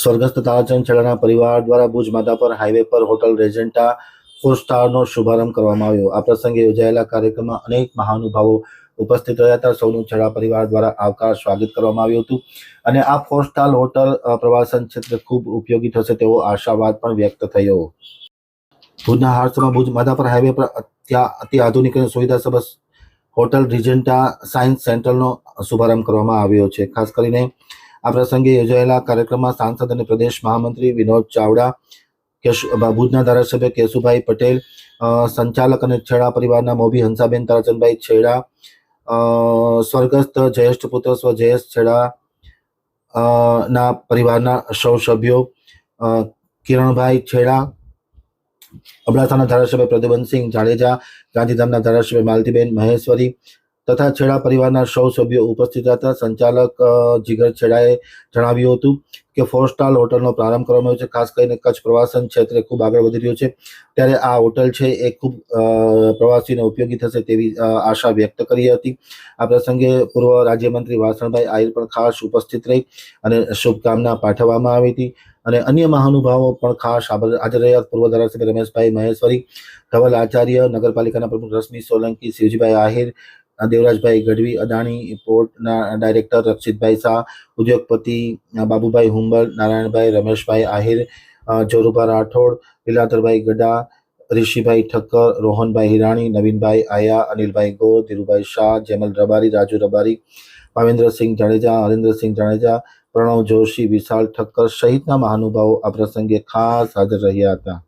સ્વર્ગસ્થ તારાચંદ છેડાના પરિવાર દ્વારા ભુજ માધાપર હાઈવે પર હોટલ રેજેન્ટા 4 સ્ટારનો શુભારંભ કરવામાં આવ્યો। આ પ્રસંગે યોજાયેલા કાર્યક્રમમાં અનેક મહાનુભાવો ઉપસ્થિત રહ્યા હતા। સૌનું છેડા પરિવાર દ્વારા આવકાર સ્વાગત કરવામાં આવ્યું હતું અને આ 4 સ્ટાર હોટલ પ્રવાસન ક્ષેત્રે ખૂબ ઉપયોગી થશે તેવો આશાવાદ પણ વ્યક્ત થયો। ભુજના હારસમાં ભુજ માધાપર હાઈવે પર અતિ આધુનિક અને સુવિધાસભર હોટલ રેજેન્ટા સાયન્સ સેન્ટરનો શુભારંભ કરવામાં આવ્યો છે। ખાસ કરીને આ પ્રસંગે યોજાયેલા કાર્યક્રમમાં સાંસદ અને પ્રદેશ મહામંત્રી વિનોદ ચાવડા, ભુજના ધારાસભ્ય કેશુભાઈ પટેલ, સંચાલક અને છેડા પરિવારના મોભી હંસાબેન તારાચંદભાઈ છેડા, સ્વર્ગસ્થ જયેષ્ઠ પુત્ર સ્વ જયેશ છેડા ના પરિવારના સૌ સભ્યો, કિરણભાઈ છેડા, અબડાસાના ધારાસભ્ય પ્રદ્યુમનસિંહ જાડેજા, ગાંધીધામના ધારાસભ્ય માલતીબેન મહેશ્વરી તથા છેડા પરિવારના સૌ સભ્યો ઉપસ્થિત હતા। સંચાલક જીગર છેડાએ જણાવ્યું હતું કે 4 સ્ટાર હોટલનો પ્રારંભ કરવામાં આવ્યો છે। ખાસ કરીને કચ્છ પ્રવાસન ક્ષેત્રે ખૂબ આગળ વધી રહ્યું છે, ત્યારે આ હોટલ છે એ ખૂબ પ્રવાસીને ઉપયોગી થશે તેવી આશા વ્યક્ત કરી હતી। આ પ્રસંગે પૂર્વ રાજ્યમંત્રી વાસણભાઈ આહિર પણ ખાસ ઉપસ્થિત રહી અને શુભકામના પાઠવવામાં આવી હતી અને અન્ય મહાનુભાવો પણ ખાસ હાજર રહ્યા। પૂર્વ ધારાસભ્ય રમેશભાઈ મહેશ્વરી, ધવલ આચાર્ય, નગરપાલિકાના પ્રમુખ રશ્મિ સોલંકી, શિવજીભાઈ આહિર, દેવરાજભાઈ ગઢવી, અદાણી પોર્ટના ડાયરેક્ટર રક્ષિતભાઈ શાહ, ઉદ્યોગપતિ બાબુભાઈ હુંબલ, નારાયણભાઈ, રમેશભાઈ આહિર, જોરુભા રાઠોડ, લીલાધરભાઈ ગડા, ઋષિભાઈ ઠક્કર, રોહનભાઈ હિરાણી, નવીનભાઈ આયા, અનિલભાઈ ગોર, ધીરુભાઈ શાહ, જેમલ રબારી, રાજુ રબારી, ભાવેન્દ્રસિંહ જાડેજા, હરેન્દ્રસિંહ જાડેજા, પ્રણવ જોશી, વિશાલ ઠક્કર સહિતના મહાનુભાવો આ પ્રસંગે ખાસ હાજર રહ્યા હતા।